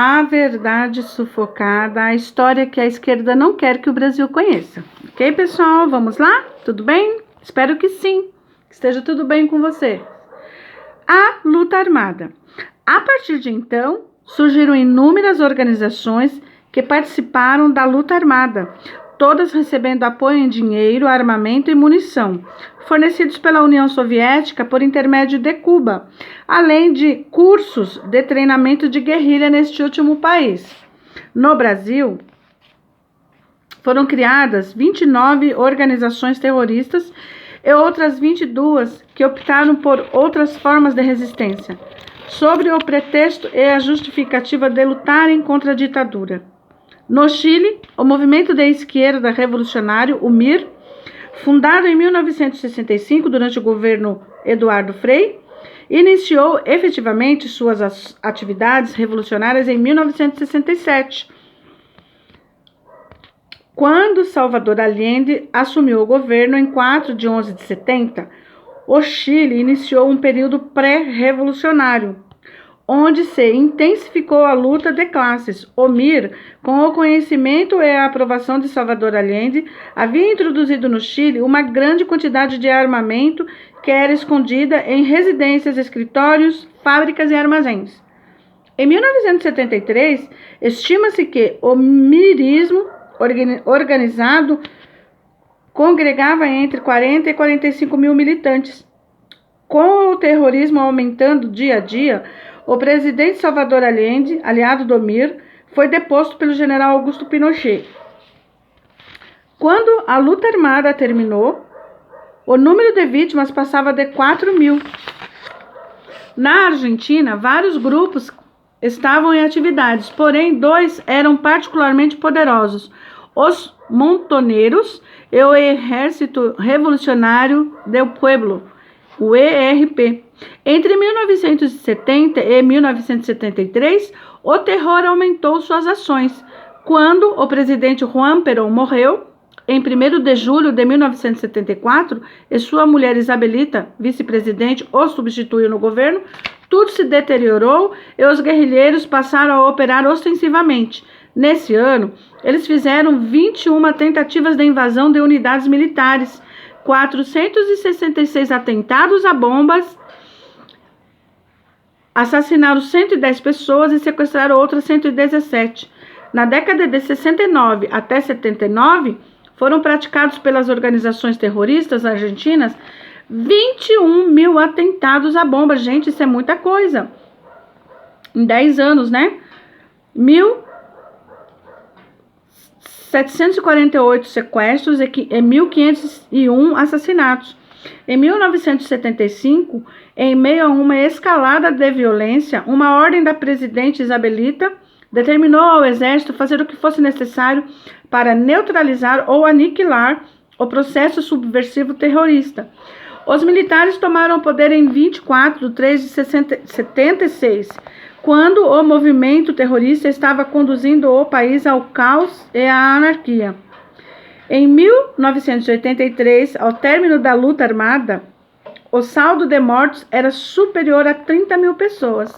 A verdade sufocada, a história que a esquerda não quer que o Brasil conheça. Ok, pessoal? Vamos lá? Tudo bem? Espero que sim, que esteja tudo bem com você. A luta armada. A partir de então, surgiram inúmeras organizações que participaram da luta armada, todas recebendo apoio em dinheiro, armamento e munição, fornecidos pela União Soviética por intermédio de Cuba, além de cursos de treinamento de guerrilha neste último país. No Brasil, foram criadas 29 organizações terroristas e outras 22 que optaram por outras formas de resistência, sobre o pretexto e a justificativa de lutarem contra a ditadura. No Chile, o movimento de esquerda revolucionário, o MIR, fundado em 1965 durante o governo Eduardo Frei, iniciou efetivamente suas atividades revolucionárias em 1967, quando Salvador Allende assumiu o governo em 4 de 11 de 70. O Chile iniciou um período pré-revolucionário, onde se intensificou a luta de classes. O MIR, com o conhecimento e a aprovação de Salvador Allende, havia introduzido no Chile uma grande quantidade de armamento que era escondida em residências, escritórios, fábricas e armazéns. Em 1973, estima-se que o mirismo organizado congregava entre 40 e 45 mil militantes. Com o terrorismo aumentando dia a dia, o presidente Salvador Allende, aliado do MIR, foi deposto pelo general Augusto Pinochet. Quando a luta armada terminou, o número de vítimas passava de 4 mil. Na Argentina, vários grupos estavam em atividades, porém 2 eram particularmente poderosos: os Montoneiros e o Exército Revolucionário del Pueblo, o ERP. Entre 1970 e 1973, o terror aumentou suas ações. Quando o presidente Juan Perón morreu, em 1º de julho de 1974, e sua mulher Isabelita, vice-presidente, o substituiu no governo, tudo se deteriorou e os guerrilheiros passaram a operar ostensivamente. Nesse ano, eles fizeram 21 tentativas de invasão de unidades militares, 466 atentados a bombas, assassinaram 110 pessoas e sequestraram outras 117. Na década de 69 até 79, foram praticados pelas organizações terroristas argentinas 21 mil atentados a bomba. Gente, isso é muita coisa. Em 10 anos, né? 1.748 sequestros e 1.501 assassinatos. Em 1975, em meio a uma escalada de violência, uma ordem da presidente Isabelita determinou ao exército fazer o que fosse necessário para neutralizar ou aniquilar o processo subversivo terrorista. Os militares tomaram o poder em 24 de 3 de 76, quando o movimento terrorista estava conduzindo o país ao caos e à anarquia. Em 1983, ao término da luta armada, o saldo de mortos era superior a 30 mil pessoas.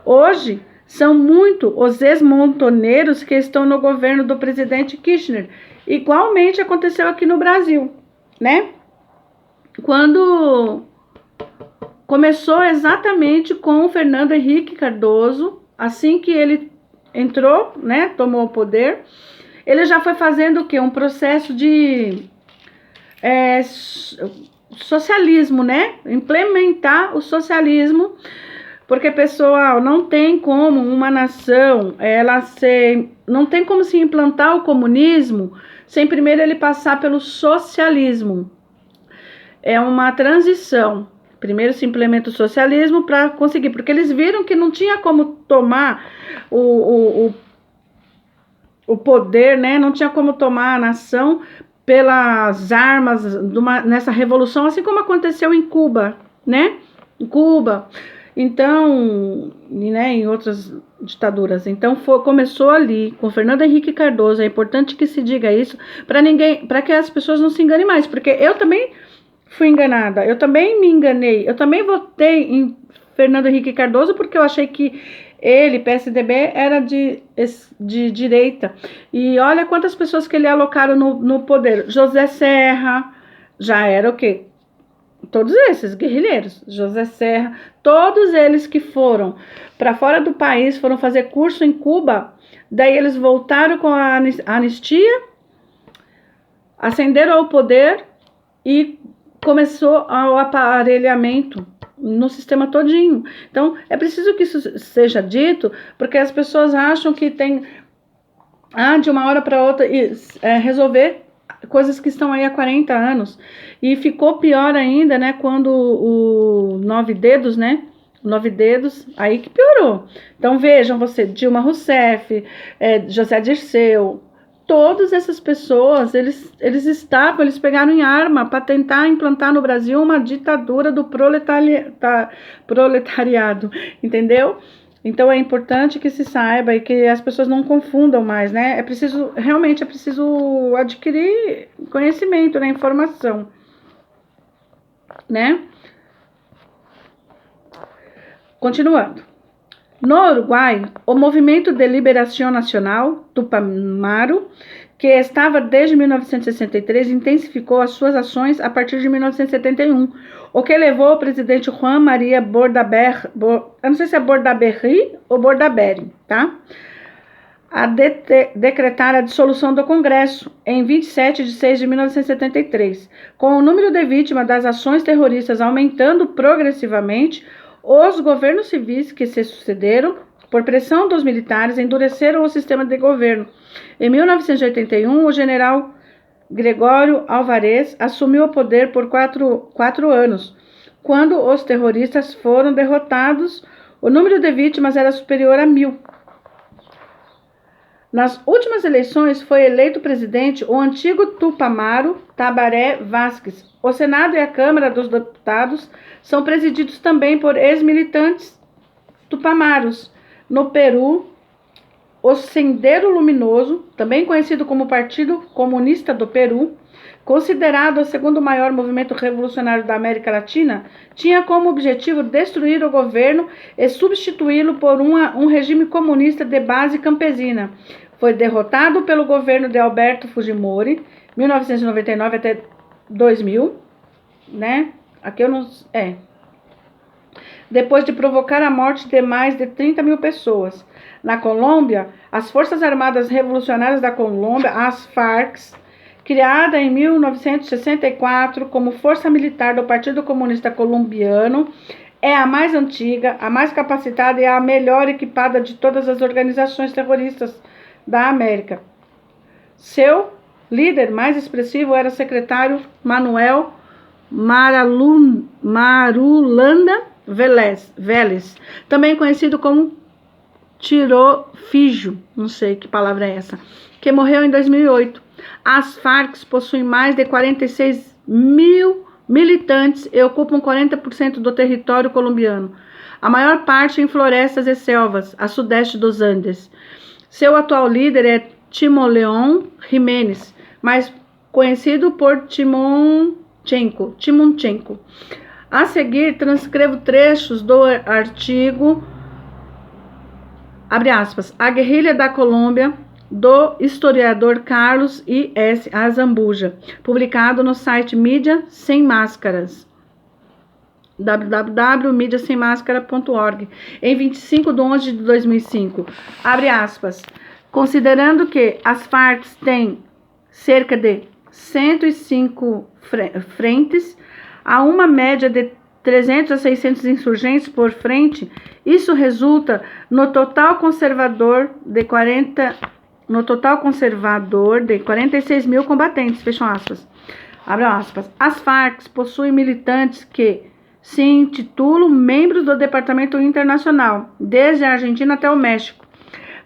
Hoje, são muito os ex-montoneiros que estão no governo do presidente Kirchner. Igualmente aconteceu aqui no Brasil, né? Quando começou exatamente com o Fernando Henrique Cardoso, assim que ele entrou, né, tomou o poder, ele já foi fazendo o quê? Um processo de socialismo, né? Implementar o socialismo, porque, pessoal, não tem como uma nação, não tem como se implantar o comunismo sem primeiro ele passar pelo socialismo. É uma transição. Primeiro se implementa o socialismo para conseguir, porque eles viram que não tinha como tomar o poder, né? Não tinha como tomar a nação pelas armas nessa revolução, assim como aconteceu em Cuba, né? Em Cuba. Então, né, em outras ditaduras. Então, começou ali, com Fernando Henrique Cardoso. É importante que se diga isso para que as pessoas não se enganem mais, porque eu também fui enganada, eu também me enganei, eu também votei em Fernando Henrique Cardoso porque eu achei que Ele, PSDB, era de direita. E olha quantas pessoas que ele alocaram no poder. José Serra, já era o quê? Todos esses guerrilheiros. José Serra, todos eles que foram para fora do país, foram fazer curso em Cuba, daí eles voltaram com a anistia, ascenderam ao poder e começou o aparelhamento no sistema todinho. Então, é preciso que isso seja dito, porque as pessoas acham que tem, de uma hora para outra, resolver coisas que estão aí há 40 anos. E ficou pior ainda, né, quando o Nove Dedos, né, Nove Dedos, aí que piorou. Então, vejam você, Dilma Rousseff, José Dirceu, todas essas pessoas, eles pegaram em arma para tentar implantar no Brasil uma ditadura do proletariado, entendeu? Então é importante que se saiba e que as pessoas não confundam mais, né? Realmente é preciso adquirir conhecimento, né? Informação, né? Continuando. No Uruguai, o Movimento de Liberação Nacional, Tupamaro, que estava desde 1963, intensificou as suas ações a partir de 1971, o que levou o presidente Juan Maria Bordaberry, eu não sei se é Bordaberry ou Bordaberry, tá? A decretar a dissolução do Congresso em 27 de 6 de 1973. Com o número de vítimas das ações terroristas aumentando progressivamente, os governos civis que se sucederam, por pressão dos militares, endureceram o sistema de governo. Em 1981, o general Gregório Álvares assumiu o poder por quatro anos. Quando os terroristas foram derrotados, o número de vítimas era superior a 1.000. Nas últimas eleições, foi eleito presidente o antigo Tupamaro Tabaré Vázquez. O Senado e a Câmara dos Deputados são presididos também por ex-militantes tupamaros. No Peru, o Sendero Luminoso, também conhecido como Partido Comunista do Peru, considerado o segundo maior movimento revolucionário da América Latina, tinha como objetivo destruir o governo e substituí-lo por um regime comunista de base campesina. Foi derrotado pelo governo de Alberto Fujimori, 1999 até 2000, né? Aqui eu não... Depois de provocar a morte de mais de 30.000 pessoas. Na Colômbia, as Forças Armadas Revolucionárias da Colômbia, as FARC, criada em 1964 como força militar do Partido Comunista Colombiano, é a mais antiga, a mais capacitada e a melhor equipada de todas as organizações terroristas da América. Seu líder mais expressivo era o secretário Manuel Marulanda Vélez, também conhecido como Tiro Fijo, não sei que palavra é essa, que morreu em 2008. As Farc possuem mais de 46.000 militantes e ocupam 40% do território colombiano, a maior parte em florestas e selvas, a sudeste dos Andes. Seu atual líder é Timoleon Jiménez, mais conhecido por Timonchenko. A seguir, transcrevo trechos do artigo, abre aspas, A Guerrilha da Colômbia, do historiador Carlos I.S. Azambuja, publicado no site Mídia Sem Máscaras, www.mediasemmascara.org, em 25 de 11 de 2005. Abre aspas. Considerando que as Farc têm cerca de 105 frentes, há uma média de 300 a 600 insurgentes por frente, isso resulta no total conservador de 46.000 combatentes, fecham aspas. Abre aspas. As Farc possuem militantes que se intitulam membros do Departamento Internacional, desde a Argentina até o México,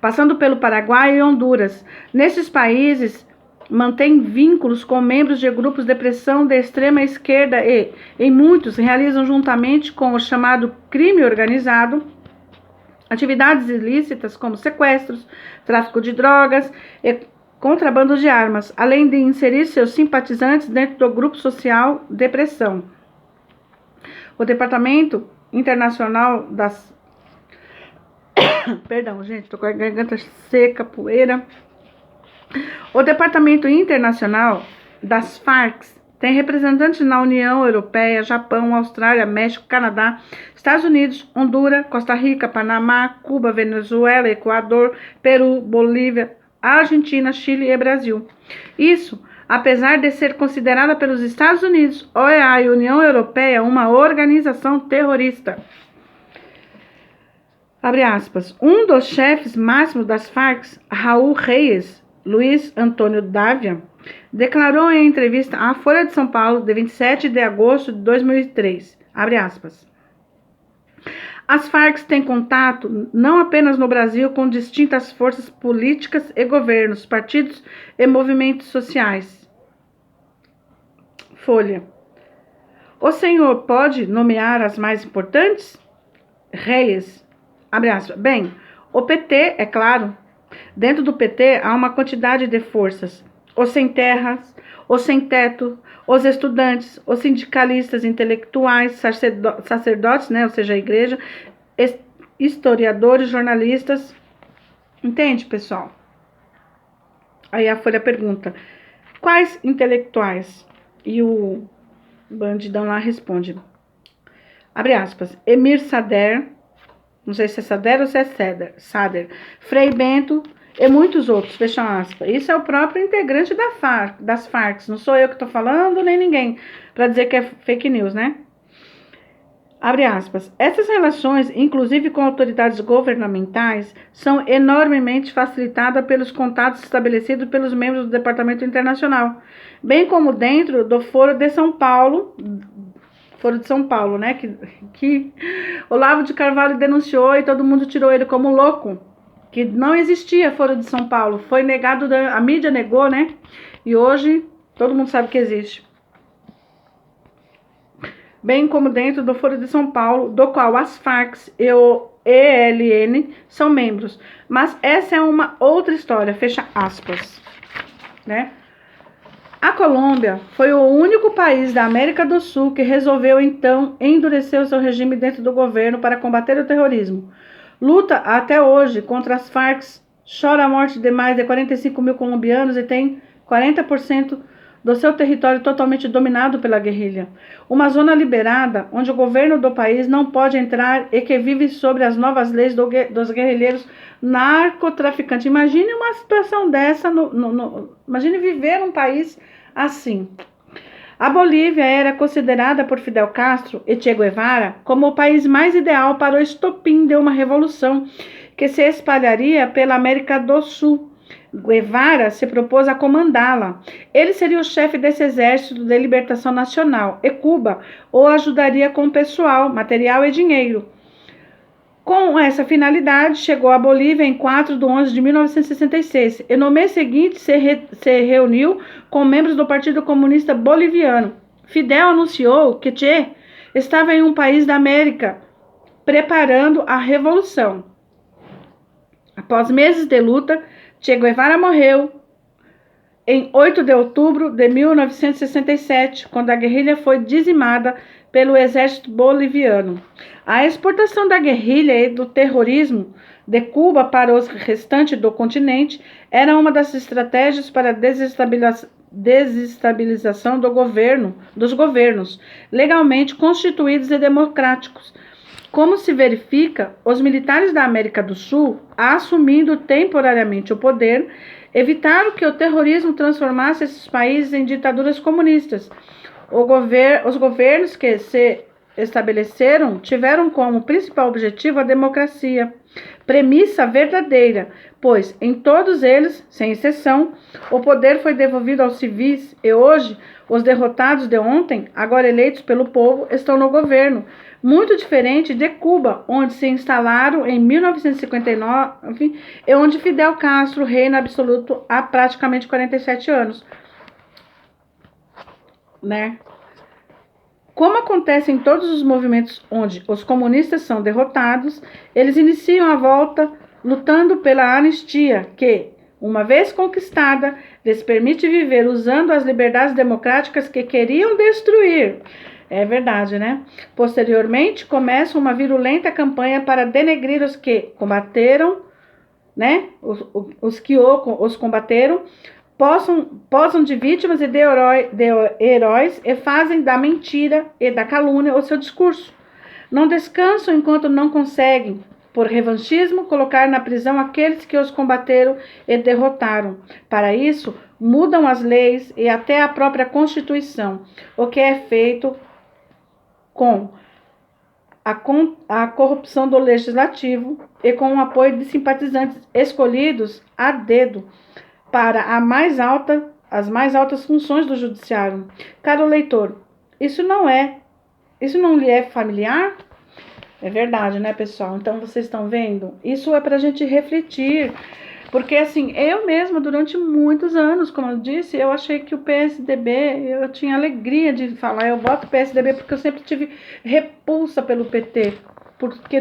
passando pelo Paraguai e Honduras. Nesses países, mantém vínculos com membros de grupos de pressão de extrema esquerda e, em muitos, realizam juntamente com o chamado crime organizado atividades ilícitas como sequestros, tráfico de drogas e contrabando de armas, além de inserir seus simpatizantes dentro do grupo social de pressão. O Departamento Internacional das Perdão, gente, tô com a garganta seca, poeira. O Departamento Internacional das Farc tem representantes na União Europeia, Japão, Austrália, México, Canadá, Estados Unidos, Honduras, Costa Rica, Panamá, Cuba, Venezuela, Equador, Peru, Bolívia, Argentina, Chile e Brasil. Isso, apesar de ser considerada pelos Estados Unidos, OEA e União Europeia uma organização terrorista. Abre aspas. Um dos chefes máximos das Farc, Raul Reyes, Luiz Antônio Dávia, declarou em entrevista à Folha de São Paulo, de 27 de agosto de 2003, abre aspas. As Farc têm contato não apenas no Brasil com distintas forças políticas e governos, partidos e movimentos sociais. Folha. O senhor pode nomear as mais importantes? Reyes, abre aspas. Bem, o PT, é claro. Dentro do PT há uma quantidade de forças. Os sem terras, os sem teto, os estudantes, os sindicalistas, intelectuais, sacerdotes, né, ou seja, a igreja, historiadores, jornalistas. Entende, pessoal? Aí a Folha pergunta, quais intelectuais? E o bandidão lá responde, abre aspas, Emir Sader, não sei se é Sader ou se é Sader, Frei Bento e muitos outros, fecha aspas. Isso é o próprio integrante das Farc, não sou eu que estou falando, nem ninguém, para dizer que é fake news, né? Abre aspas. Essas relações, inclusive com autoridades governamentais, são enormemente facilitadas pelos contatos estabelecidos pelos membros do Departamento Internacional, bem como dentro do Foro de São Paulo, né, que Olavo de Carvalho denunciou e todo mundo tirou ele como louco, que não existia Foro de São Paulo, foi negado, a mídia negou, né, e hoje todo mundo sabe que existe. Bem como dentro do Foro de São Paulo, do qual as Farc e o ELN são membros. Mas essa é uma outra história, fecha aspas, né? A Colômbia foi o único país da América do Sul que resolveu, então, endurecer o seu regime dentro do governo para combater o terrorismo. Luta até hoje contra as Farc, chora a morte de mais de 45 mil colombianos e tem 40% do seu território totalmente dominado pela guerrilha. Uma zona liberada, onde o governo do país não pode entrar e que vive sobre as novas leis dos guerrilheiros narcotraficantes. Imagine uma situação dessa, imagine viver num país assim. A Bolívia era considerada por Fidel Castro e Che Guevara como o país mais ideal para o estopim de uma revolução que se espalharia pela América do Sul. Guevara se propôs a comandá-la. Ele seria o chefe desse exército de libertação nacional e Cuba o ajudaria com pessoal, material e dinheiro. Com essa finalidade, chegou à Bolívia em 4 de 11 de 1966 e no mês seguinte se reuniu com membros do Partido Comunista Boliviano. Fidel anunciou que Che estava em um país da América preparando a revolução. Após meses de luta, Che Guevara morreu em 8 de outubro de 1967, quando a guerrilha foi dizimada pelo exército boliviano. A exportação da guerrilha e do terrorismo de Cuba para os restantes do continente era uma das estratégias para a desestabilização dos governos legalmente constituídos e democráticos. Como se verifica, os militares da América do Sul, assumindo temporariamente o poder, evitaram que o terrorismo transformasse esses países em ditaduras comunistas. Os governos que se estabeleceram tiveram como principal objetivo a democracia, premissa verdadeira, pois em todos eles, sem exceção, o poder foi devolvido aos civis e hoje os derrotados de ontem, agora eleitos pelo povo, estão no governo. Muito diferente de Cuba, onde se instalaram em 1959 e onde Fidel Castro reina absoluto há praticamente 47 anos. Né? Como acontece em todos os movimentos onde os comunistas são derrotados, eles iniciam a volta lutando pela anistia, que, uma vez conquistada, lhes permite viver usando as liberdades democráticas que queriam destruir. É verdade, né? Posteriormente, começa uma virulenta campanha para denegrir os que combateram, né? Os que os combateram, posam de vítimas e de heróis e fazem da mentira e da calúnia o seu discurso. Não descansam enquanto não conseguem, por revanchismo, colocar na prisão aqueles que os combateram e derrotaram. Para isso, mudam as leis e até a própria Constituição, o que é feito com a corrupção do legislativo e com o apoio de simpatizantes escolhidos a dedo para as mais altas funções do judiciário. Caro leitor, isso não lhe é familiar? É verdade, né, pessoal? Então, vocês estão vendo? Isso é para a gente refletir. Porque, assim, eu mesma, durante muitos anos, como eu disse, eu achei que o PSDB, eu tinha alegria de falar, eu voto PSDB porque eu sempre tive repulsa pelo PT. Porque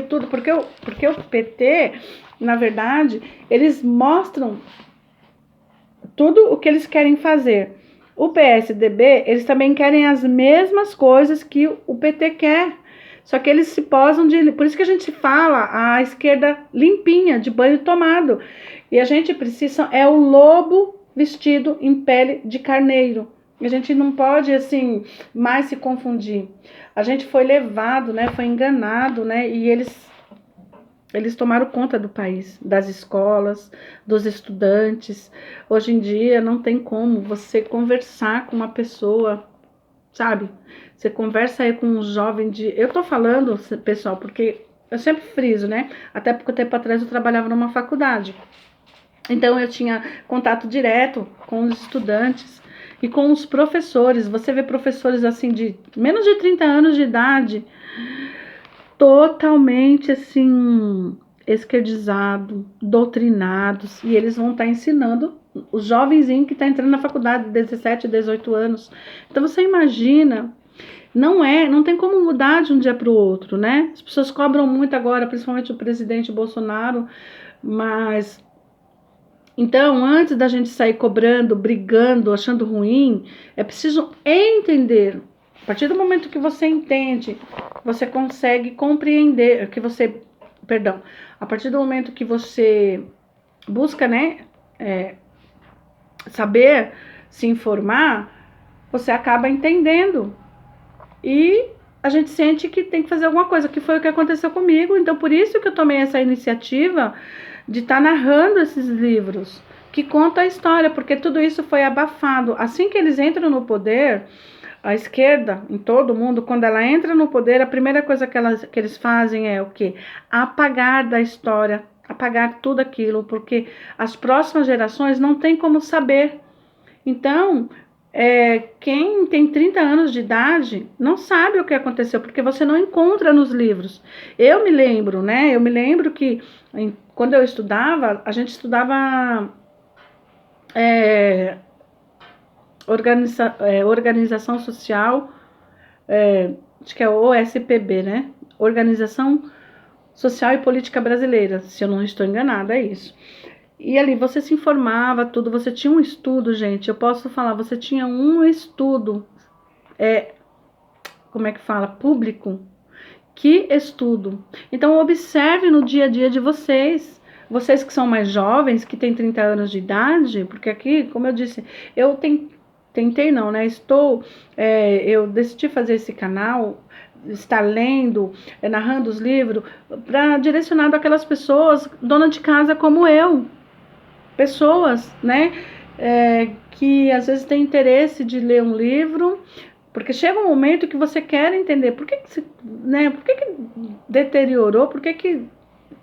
o PT, na verdade, eles mostram tudo o que eles querem fazer. O PSDB, eles também querem as mesmas coisas que o PT quer. Só que eles se posam de... Por isso que a gente fala a esquerda limpinha, de banho tomado. E a gente precisa... É o lobo vestido em pele de carneiro. A gente não pode, assim, mais se confundir. A gente foi levado, né? Foi enganado, né? E eles tomaram conta do país, das escolas, dos estudantes. Hoje em dia não tem como você conversar com uma pessoa, sabe? Você conversa aí com um jovem de... Eu tô falando, pessoal, porque eu sempre friso, né? Até pouco tempo atrás eu trabalhava numa faculdade. Então eu tinha contato direto com os estudantes e com os professores. Você vê professores assim de menos de 30 anos de idade, totalmente assim esquerdizados, doutrinados, e eles vão estar ensinando os jovenzinhos que estão entrando na faculdade de 17, 18 anos. Então você imagina, não tem como mudar de um dia para o outro, né? As pessoas cobram muito agora, principalmente o presidente Bolsonaro, mas então, antes da gente sair cobrando, brigando, achando ruim, é preciso entender. A partir do momento que você entende, você consegue compreender, a partir do momento que você busca, né, saber se informar, você acaba entendendo. E a gente sente que tem que fazer alguma coisa, que foi o que aconteceu comigo. Então, por isso que eu tomei essa iniciativa de estar narrando esses livros que contam a história, porque tudo isso foi abafado. Assim que eles entram no poder, a esquerda, em todo mundo, quando ela entra no poder, a primeira coisa que eles fazem é o quê? Apagar da história, apagar tudo aquilo, porque as próximas gerações não têm como saber. Então, quem tem 30 anos de idade não sabe o que aconteceu, porque você não encontra nos livros. Eu me lembro, né? Eu me lembro que quando eu estudava, a gente estudava organização social, acho que é OSPB, né? Organização Social e Política Brasileira, se eu não estou enganada, é isso. E ali você se informava, tudo, você tinha um estudo, gente, eu posso falar, você tinha um estudo, como é que fala? Público. Que estudo. Então, observe no dia a dia de vocês que são mais jovens, que têm 30 anos de idade, porque aqui, como eu disse, eu tentei não, né? Eu decidi fazer esse canal, estar lendo, narrando os livros, direcionado àquelas pessoas, dona de casa como eu, pessoas, né, que às vezes têm interesse de ler um livro, porque chega um momento que você quer entender por que deteriorou, por que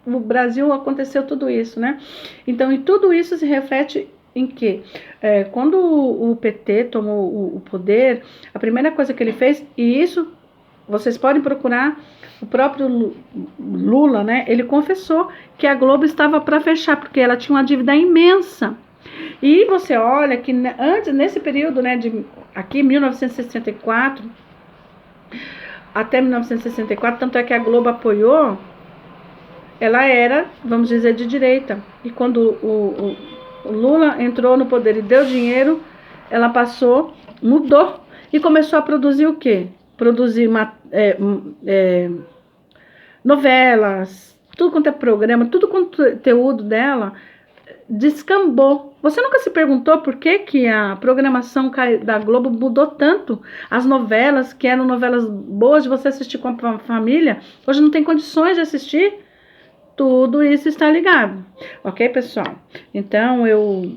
no Brasil aconteceu tudo isso, né? Então, e tudo isso se reflete em quê? Quando o PT tomou o poder, a primeira coisa que ele fez, e isso vocês podem procurar, o próprio Lula, né? Ele confessou que a Globo estava para fechar, porque ela tinha uma dívida imensa. E você olha que antes, nesse período, né, aqui 1964 até 1964, tanto é que a Globo apoiou, ela era, vamos dizer, de direita. E quando o Lula entrou no poder e deu dinheiro, ela mudou e começou a produzir o quê? produzir novelas, tudo quanto é programa, tudo conteúdo dela descambou. Você nunca se perguntou por que que a programação da Globo mudou tanto? As novelas, que eram novelas boas de você assistir com a família, hoje não tem condições de assistir. Tudo isso está ligado, ok, pessoal? Então, eu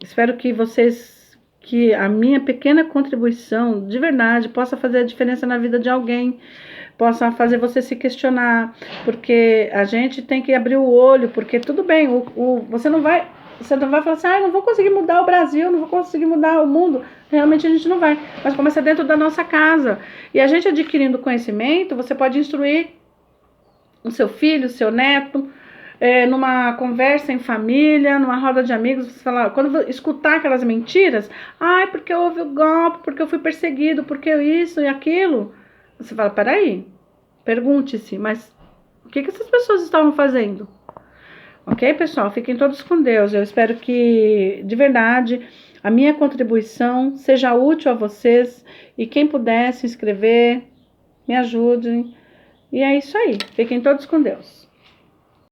espero que a minha pequena contribuição, de verdade, possa fazer a diferença na vida de alguém, possa fazer você se questionar, porque a gente tem que abrir o olho, porque tudo bem, você não vai falar assim, eu não vou conseguir mudar o Brasil, não vou conseguir mudar o mundo. Realmente a gente não vai, mas começa dentro da nossa casa. E a gente adquirindo conhecimento, você pode instruir o seu filho, o seu neto, numa conversa em família, numa roda de amigos, você fala, quando escutar aquelas mentiras, porque houve o golpe, porque eu fui perseguido, porque isso e aquilo, você fala, peraí, pergunte-se, mas o que essas pessoas estavam fazendo? Ok, pessoal? Fiquem todos com Deus. Eu espero que, de verdade, a minha contribuição seja útil a vocês, e quem puder se inscrever, me ajudem. E é isso aí. Fiquem todos com Deus.